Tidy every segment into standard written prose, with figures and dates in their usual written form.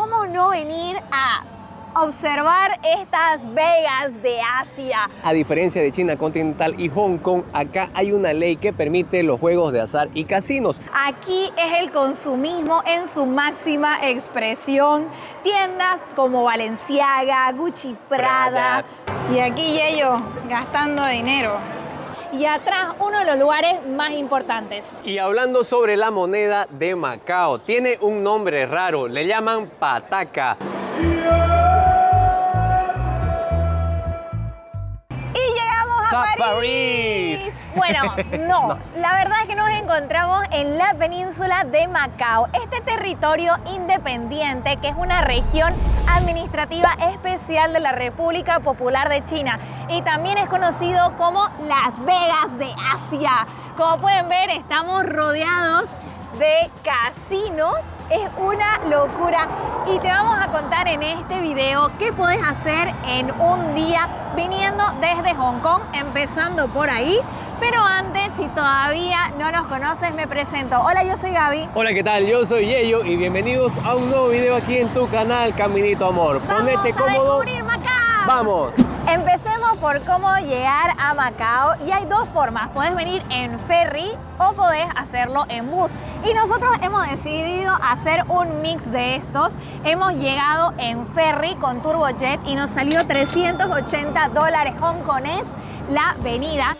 ¿cómo no venir a observar estas Vegas de Asia? A diferencia de China continental y Hong Kong, acá hay una ley que permite los juegos de azar y casinos. Aquí es el consumismo en su máxima expresión. Tiendas como Balenciaga, Gucci, Prada. Y aquí Yayo gastando dinero. Y atrás uno de los lugares más importantes. Y hablando sobre la moneda de Macao, tiene un nombre raro, le llaman pataca. ¡A París! Bueno, no. La verdad es que nos encontramos en la península de Macao, este territorio independiente que es una región administrativa especial de la República Popular de China y también es conocido como Las Vegas de Asia. Como pueden ver, estamos rodeados de casinos. Es una locura y te vamos a contar en este video qué puedes hacer en un día viniendo desde Hong Kong, empezando por ahí. Pero antes, si todavía no nos conoces, me presento. Hola, yo soy Gaby. Hola, ¿qué tal? Yo soy Yeyo y bienvenidos a un nuevo video aquí en tu canal Caminito Amor. Ponete cómodo. Descubrir Macao. ¡Vamos! Empecemos por cómo llegar a Macao y hay dos formas. Puedes venir en ferry o podés hacerlo en bus. Y nosotros hemos decidido hacer un mix de estos. Hemos llegado en ferry con Turbojet y nos salió $380 hongkonés la venida.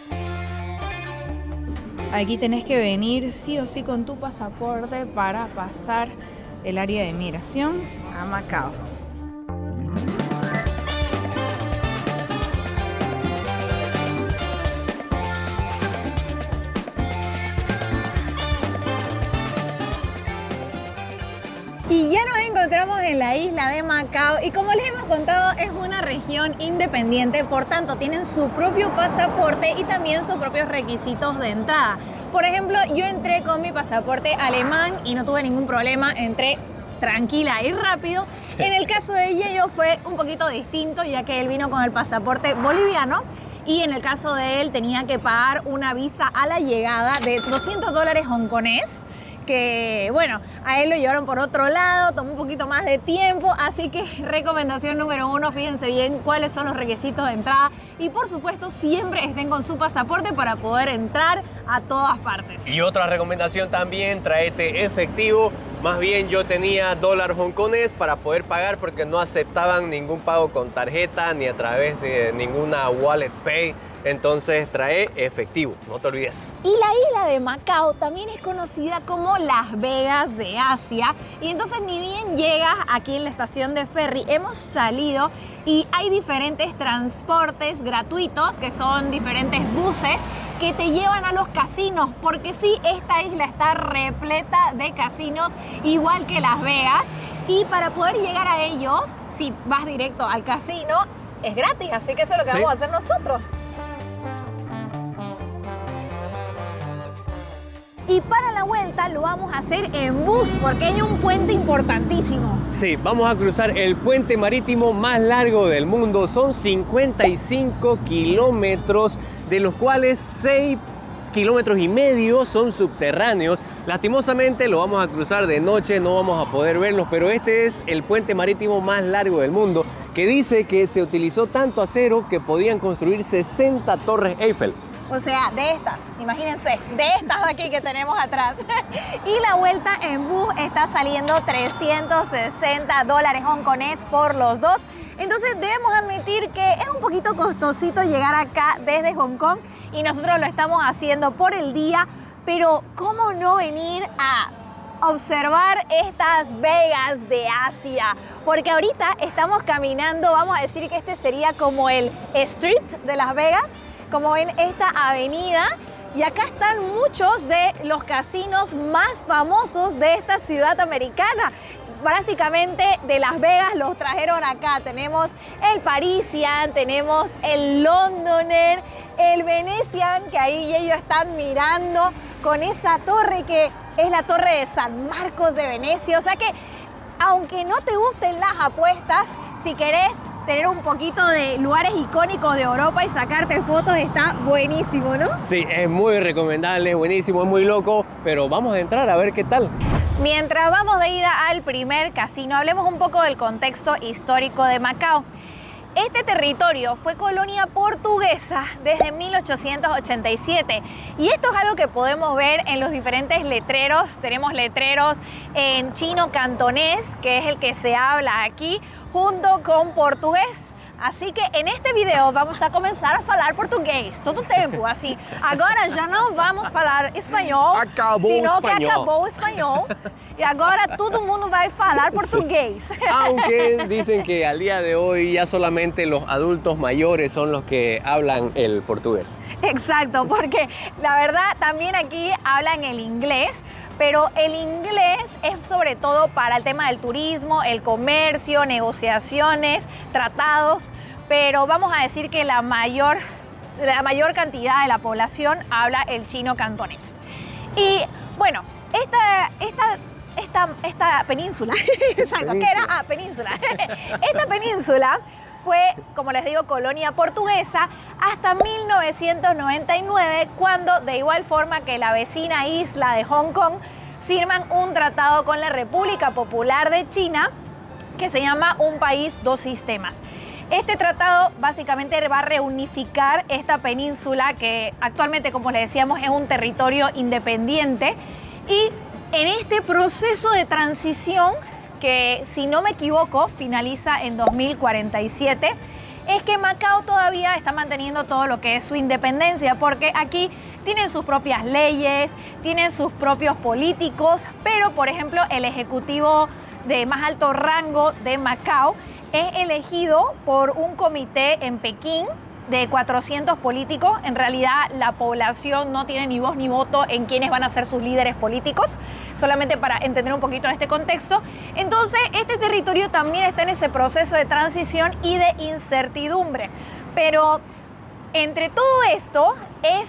Aquí tenés que venir sí o sí con tu pasaporte para pasar el área de migración a Macao. Y ya nos encontramos en la isla de Macao y como les hemos contado es una región independiente, por tanto tienen su propio pasaporte y también sus propios requisitos de entrada. Por ejemplo, yo entré con mi pasaporte alemán y no tuve ningún problema, entré tranquila y rápido. Sí. En el caso de Yeyo fue un poquito distinto ya que él vino con el pasaporte boliviano. Y en el caso de él tenía que pagar una visa a la llegada de $200 hongkonés. Que bueno, a él lo llevaron por otro lado, tomó un poquito más de tiempo, así que recomendación número 1, fíjense bien cuáles son los requisitos de entrada y por supuesto siempre estén con su pasaporte para poder entrar a todas partes. Y otra recomendación también, tráete efectivo. Más bien yo tenía dólar hongkonés para poder pagar porque no aceptaban ningún pago con tarjeta ni a través de ninguna wallet pay. Entonces trae efectivo, no te olvides. Y la isla de Macao también es conocida como Las Vegas de Asia. Y entonces ni bien llegas aquí en la estación de ferry, hemos salido y hay diferentes transportes gratuitos, que son diferentes buses que te llevan a los casinos. Porque sí, esta isla está repleta de casinos, igual que Las Vegas. Y para poder llegar a ellos, si vas directo al casino, es gratis. Así que eso es lo que vamos a hacer nosotros. Y para la vuelta lo vamos a hacer en bus porque hay un puente importantísimo. Sí, vamos a cruzar el puente marítimo más largo del mundo. Son 55 kilómetros, de los cuales 6,5 kilómetros son subterráneos. Lastimosamente lo vamos a cruzar de noche, no vamos a poder verlos, pero este es el puente marítimo más largo del mundo, que dice que se utilizó tanto acero que podían construir 60 torres Eiffel. O sea, de estas, imagínense, de estas de aquí que tenemos atrás. Y la vuelta en bus está saliendo $360 hongkonés por los dos. Entonces debemos admitir que es un poquito costosito llegar acá desde Hong Kong y nosotros lo estamos haciendo por el día, pero ¿cómo no venir a observar estas Vegas de Asia? Porque ahorita estamos caminando, vamos a decir que este sería como el street de Las Vegas. Como ven, esta avenida, y acá están muchos de los casinos más famosos de esta ciudad americana. Básicamente de Las Vegas los trajeron acá. Tenemos el Parisian, tenemos el Londoner, el Venetian, que ahí ellos están mirando con esa torre que es la Torre de San Marcos de Venecia. O sea que, aunque no te gusten las apuestas, si querés tener un poquito de lugares icónicos de Europa y sacarte fotos, está buenísimo, ¿no? Sí, es muy recomendable, es buenísimo, es muy loco, pero vamos a entrar a ver qué tal. Mientras vamos de ida al primer casino, hablemos un poco del contexto histórico de Macao. Este territorio fue colonia portuguesa desde 1887 y esto es algo que podemos ver en los diferentes letreros. Tenemos letreros en chino cantonés, que es el que se habla aquí, junto con portugués. Así que en este video vamos a comenzar a falar português todo o tempo, assim. Agora já não vamos falar espanhol, Acabou o senão que espanhol. acabou o espanhol. Y ahora todo mundo va a falar portugués. Sí. Aunque dicen que al día de hoy ya solamente los adultos mayores son los que hablan el portugués. Exacto, porque la verdad también aquí hablan el inglés, pero el inglés es sobre todo para el tema del turismo, el comercio, negociaciones, tratados, pero vamos a decir que la mayor cantidad de la población habla el chino cantonés. Y bueno, esta península, exacto, ¿qué era? Ah, península. Esta península fue, como les digo, colonia portuguesa hasta 1999, cuando de igual forma que la vecina isla de Hong Kong firman un tratado con la República Popular de China que se llama Un País, Dos Sistemas. Este tratado básicamente va a reunificar esta península que actualmente, como les decíamos, es un territorio independiente, y en este proceso de transición, que si no me equivoco finaliza en 2047, es que Macao todavía está manteniendo todo lo que es su independencia, porque aquí tienen sus propias leyes, tienen sus propios políticos, pero por ejemplo el ejecutivo de más alto rango de Macao es elegido por un comité en Pekín de 400 políticos. En realidad la población no tiene ni voz ni voto en quiénes van a ser sus líderes políticos, solamente para entender un poquito este contexto. Entonces este territorio también está en ese proceso de transición y de incertidumbre. Pero entre todo esto es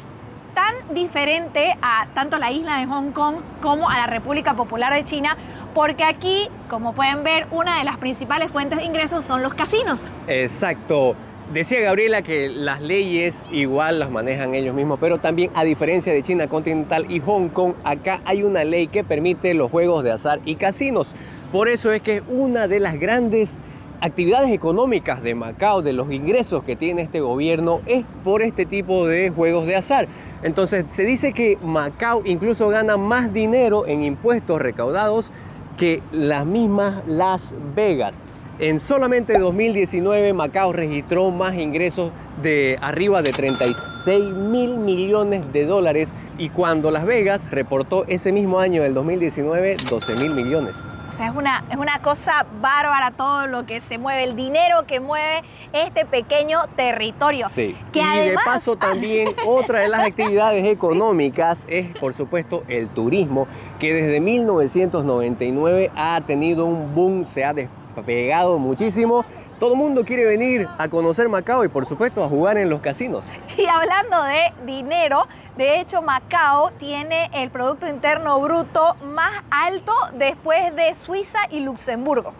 tan diferente a tanto la isla de Hong Kong como a la República Popular de China, porque aquí, como pueden ver, una de las principales fuentes de ingresos son los casinos. Exacto. Decía Gabriela que las leyes igual las manejan ellos mismos, pero también, a diferencia de China continental y Hong Kong, acá hay una ley que permite los juegos de azar y casinos. Por eso es que una de las grandes actividades económicas de Macao, de los ingresos que tiene este gobierno, es por este tipo de juegos de azar. Entonces se dice que Macao incluso gana más dinero en impuestos recaudados que las mismas Las Vegas. En solamente 2019, Macao registró más ingresos de arriba de 36.000 millones de dólares, y cuando Las Vegas reportó ese mismo año, del 2019, 12.000 millones. O sea, es una cosa bárbara todo lo que se mueve, el dinero que mueve este pequeño territorio. Sí, que y además, de paso también otra de las actividades económicas es, por supuesto, el turismo, que desde 1999 ha tenido un boom, se ha despegado muchísimo. Todo el mundo quiere venir a conocer Macao y, por supuesto, a jugar en los casinos. Y hablando de dinero, de hecho Macao tiene el Producto Interno Bruto más alto después de Suiza y Luxemburgo.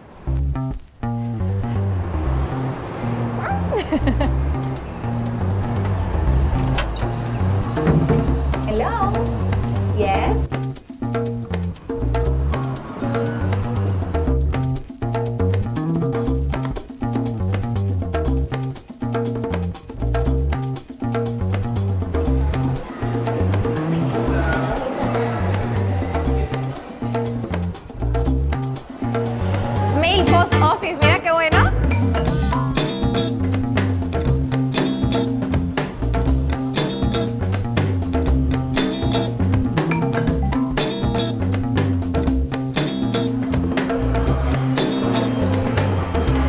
Hello. Yes. Mail Post Office, mira qué bueno.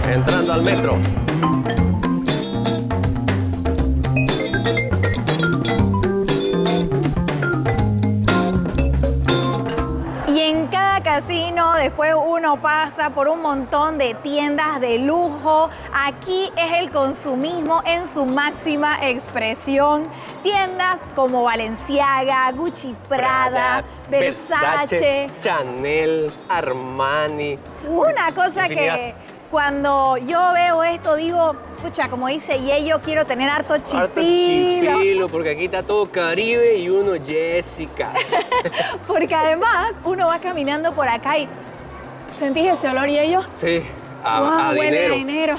Entrando al metro. Y en cada casino después uno pasa por un montón de tiendas de lujo. Aquí es el consumismo en su máxima expresión. Tiendas como Balenciaga, Gucci, Prada, Versace. Chanel, Armani. Una cosa Infinidad. que cuando yo veo esto digo, pucha, como dice Yeyo, quiero tener harto chipilo. Harto chipilo, porque aquí está todo Caribe y uno Jessica. Porque además uno va caminando por acá y ¿sentís ese olor, Yeyo? Sí, Wow, a huele dinero. a dinero.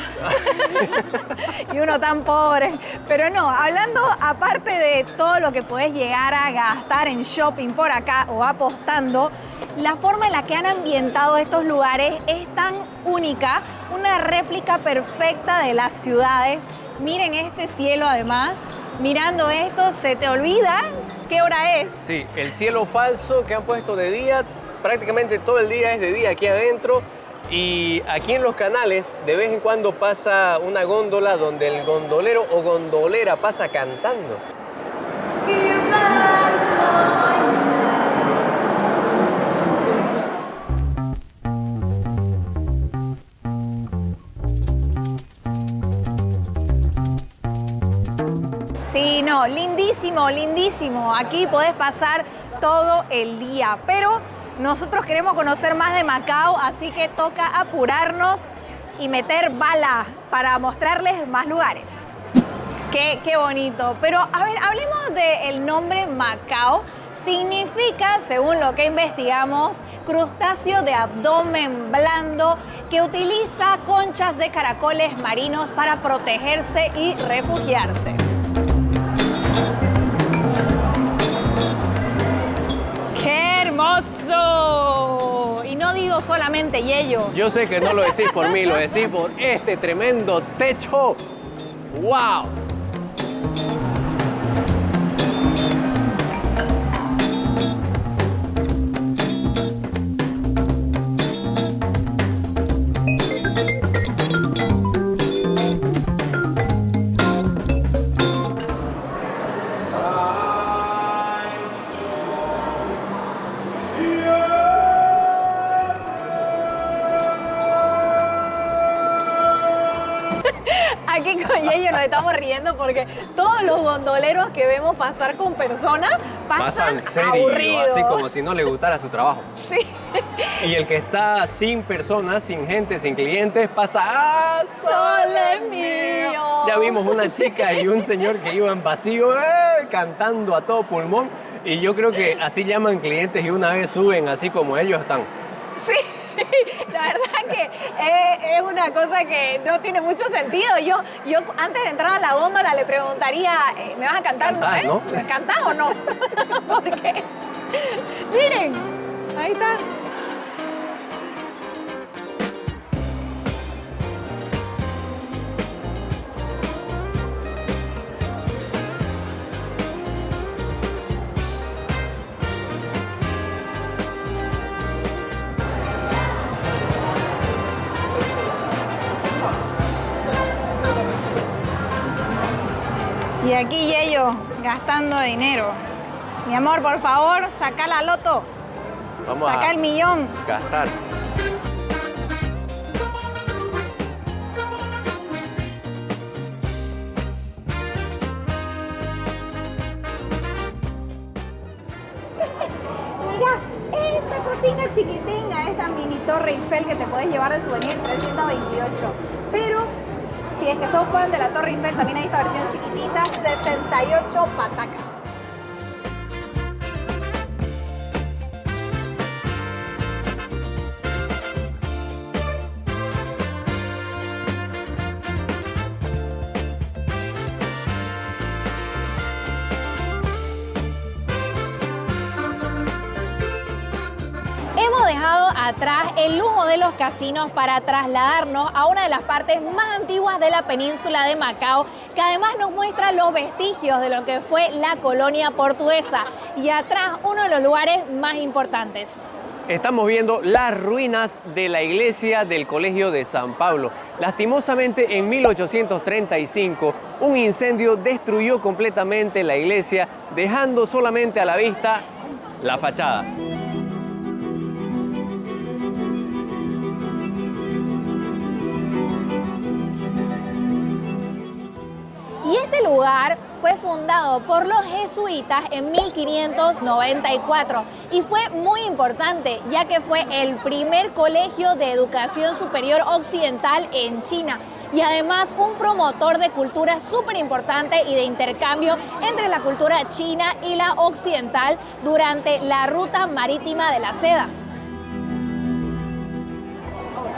Y uno tan pobre. Pero no, hablando aparte de todo lo que podés llegar a gastar en shopping por acá o apostando, la forma en la que han ambientado estos lugares es tan única, una réplica perfecta de las ciudades. Miren este cielo además, mirando esto se te olvida qué hora es. Sí, el cielo falso que han puesto de día, prácticamente todo el día es de día aquí adentro. Y aquí en los canales de vez en cuando pasa una góndola donde el gondolero o gondolera pasa cantando. Sí, no, lindísimo, lindísimo. Aquí podés pasar todo el día, pero nosotros queremos conocer más de Macao, así que toca apurarnos y meter bala para mostrarles más lugares. Qué bonito. Pero a ver, hablemos del nombre Macao. Significa, según lo que investigamos, crustáceo de abdomen blando que utiliza conchas de caracoles marinos para protegerse y refugiarse. ¡Qué hermoso! Y no digo solamente Yeyo. Yo sé que no lo decís por mí, lo decís por este tremendo techo. ¡Wow! Aquí con Yeyo nos estamos riendo porque todos los gondoleros que vemos pasar con personas pasan serio, aburridos. así como si no le gustara su trabajo. Sí. Y el que está sin personas, sin gente, sin clientes, pasa Sol es mío. Ya vimos una chica y un señor que iban vacío, cantando a todo pulmón. Y yo creo que así llaman clientes y una vez suben así como ellos están. Sí. La verdad que es una cosa que no tiene mucho sentido. Yo antes de entrar a la góndola le preguntaría, ¿me vas a cantar? ¿Cantás, no? ¿Me cantás o no? Porque, miren, ahí está. Y aquí Yeyo gastando dinero. Mi amor, por favor, saca la loto. Vamos Saca a el millón. gastar. Mira, esta cocina chiquitinga, esta mini torre Eiffel que te puedes llevar de souvenir, 328. Pero si es que sos fan de la torre Eiffel, también hay esta versión chiquitita, 68 patacas. Hemos dejado atrás el lujo de los casinos para trasladarnos a una de las partes más antiguas de la península de Macao, que además nos muestra los vestigios de lo que fue la colonia portuguesa y atrás uno de los lugares más importantes. Estamos viendo las ruinas de la iglesia del Colegio de San Pablo. Lastimosamente, en 1835, un incendio destruyó completamente la iglesia, dejando solamente a la vista la fachada. Y este lugar fue fundado por los jesuitas en 1594 y fue muy importante ya que fue el primer colegio de educación superior occidental en China. y además un promotor de cultura súper importante y de intercambio entre la cultura china y la occidental durante la ruta marítima de la seda.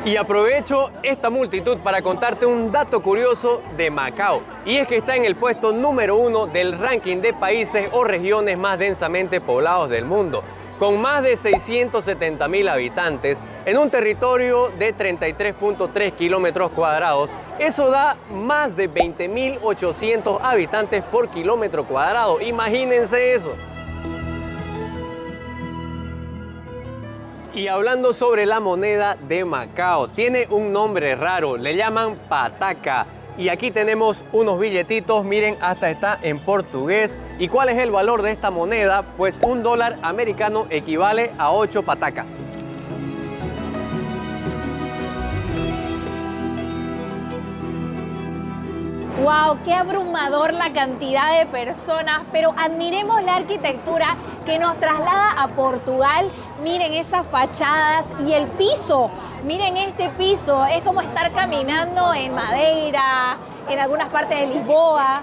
Y aprovecho esta multitud para contarte un dato curioso de Macao. Y es que está en el puesto número 1 del ranking de países o regiones más densamente poblados del mundo, con más de 670.000 habitantes en un territorio de 33.3 kilómetros cuadrados. Eso da más de 20.800 habitantes por kilómetro cuadrado. Imagínense eso. Y hablando sobre la moneda de Macao, tiene un nombre raro, le llaman pataca. Y aquí tenemos unos billetitos, miren, hasta está en portugués. ¿Y cuál es el valor de esta moneda? Pues $1 americano equivale a 8 patacas. ¡Wow! ¡Qué abrumador la cantidad de personas! Pero admiremos la arquitectura que nos traslada a Portugal. Miren esas fachadas y el piso. Miren este piso. Es como estar caminando en Madeira, en algunas partes de Lisboa.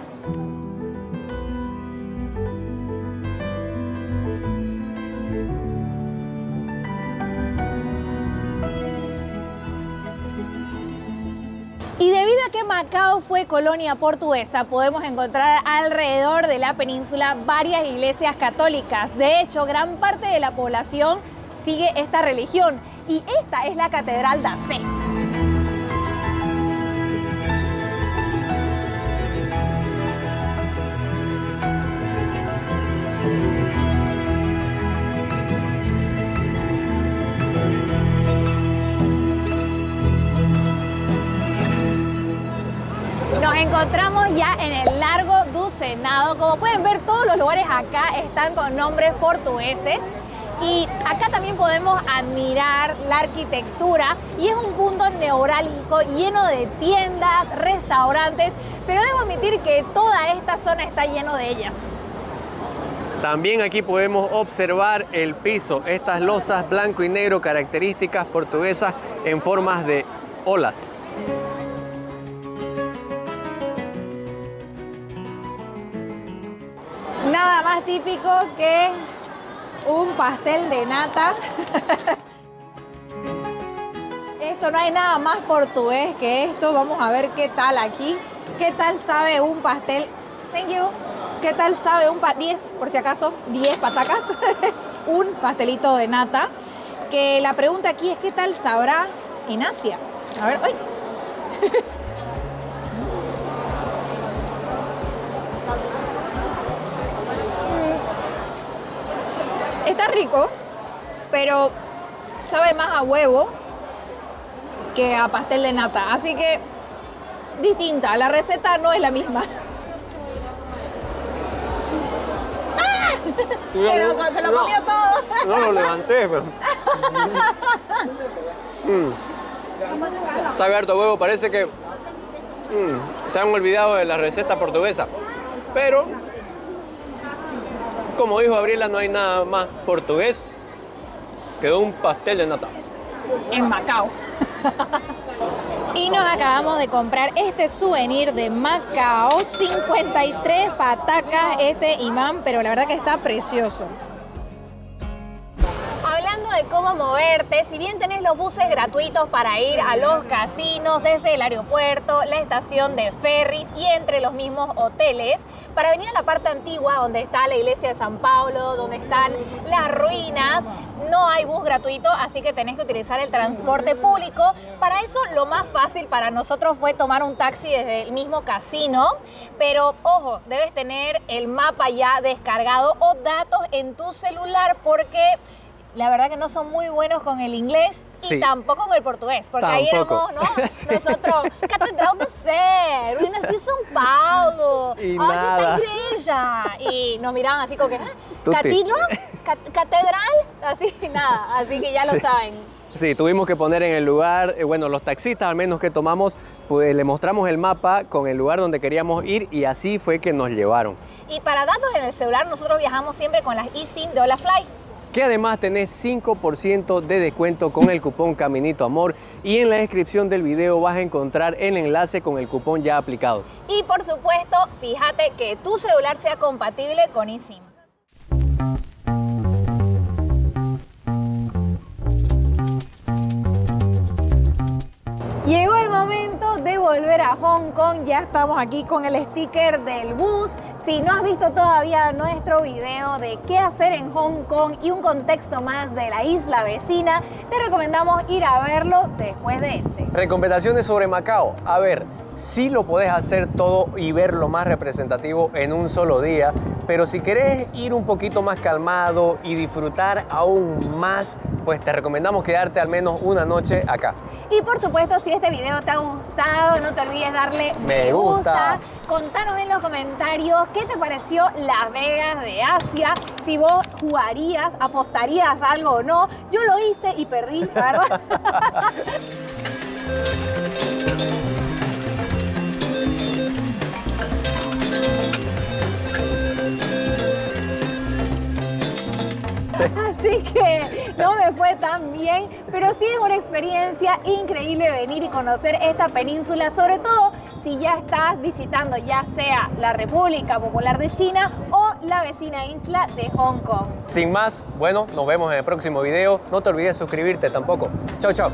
Y debido a que Macao fue colonia portuguesa, podemos encontrar alrededor de la península varias iglesias católicas. De hecho, gran parte de la población sigue esta religión. Y esta es la Catedral da Sé. Nos encontramos ya en el Largo do Senado. Como pueden ver, todos los lugares acá están con nombres portugueses. Y acá también podemos admirar la arquitectura y es un punto neurálgico lleno de tiendas, restaurantes, pero debo admitir que toda esta zona está lleno de ellas. También aquí podemos observar el piso, estas losas blanco y negro características portuguesas en formas de olas. Nada más típico que un pastel de nata. Esto, no hay nada más portugués que esto. Vamos a ver qué tal aquí. ¿Qué tal sabe un pastel? Thank you. ¿Qué tal sabe un pastel? 10, por si acaso, 10 patacas. Un pastelito de nata. Que la pregunta aquí es ¿qué tal sabrá en Asia? A ver, ¡ay! Está rico, pero sabe más a huevo que a pastel de nata. Así que distinta, la receta no es la misma. ¡Ah! Se lo comió todo. No lo levanté, pero... Sabe harto huevo, parece que se han olvidado de la receta portuguesa. Pero, como dijo Gabriela, no hay nada más portugués que un pastel de nata. En Macao. Y nos acabamos de comprar este souvenir de Macao, 53 patacas este imán, pero la verdad que está precioso. Hablando de cómo moverte, si bien tenés los buses gratuitos para ir a los casinos desde el aeropuerto, la estación de ferries y entre los mismos hoteles, para venir a la parte antigua donde está la iglesia de San Pablo, donde están las ruinas, no hay bus gratuito, así que tenés que utilizar el transporte público. Para eso lo más fácil para nosotros fue tomar un taxi desde el mismo casino, pero ojo, debes tener el mapa ya descargado o datos en tu celular porque la verdad que no son muy buenos con el inglés y tampoco con el portugués, porque ahí éramos, ¿no? Sí. Nosotros, Catedral da Sé, ruinas de São Paulo, y nada. Está iglesia. Y nos miraban así como que, ¿Catedral? Así, nada, así que ya lo saben. Sí, tuvimos que poner en el lugar, bueno, los taxistas al menos que tomamos, pues le mostramos el mapa con el lugar donde queríamos ir y así fue que nos llevaron. Y para datos en el celular, nosotros viajamos siempre con las eSIM de Holafly. que además tenés 5% de descuento con el cupón Caminito Amor, y en la descripción del video vas a encontrar el enlace con el cupón ya aplicado. Y por supuesto, fíjate que tu celular sea compatible con eSIM. Llegó el momento de volver a Hong Kong. Ya estamos aquí con el sticker del bus. Si no has visto todavía nuestro video de qué hacer en Hong Kong y un contexto más de la isla vecina, te recomendamos ir a verlo después de este. Recomendaciones sobre Macao. A ver, sí lo podés hacer todo y ver lo más representativo en un solo día, pero si querés ir un poquito más calmado y disfrutar aún más, pues te recomendamos quedarte al menos una noche acá. Y por supuesto, si este video te ha gustado, no te olvides darle me gusta. Contanos en los comentarios qué te pareció Las Vegas de Asia, si vos jugarías, apostarías algo o no. Yo lo hice y perdí, ¿verdad? Así que no me fue tan bien, pero sí es una experiencia increíble venir y conocer esta península, sobre todo si ya estás visitando ya sea la República Popular de China o la vecina isla de Hong Kong. Sin más, bueno, nos vemos en el próximo video. No te olvides suscribirte tampoco. Chao, chao.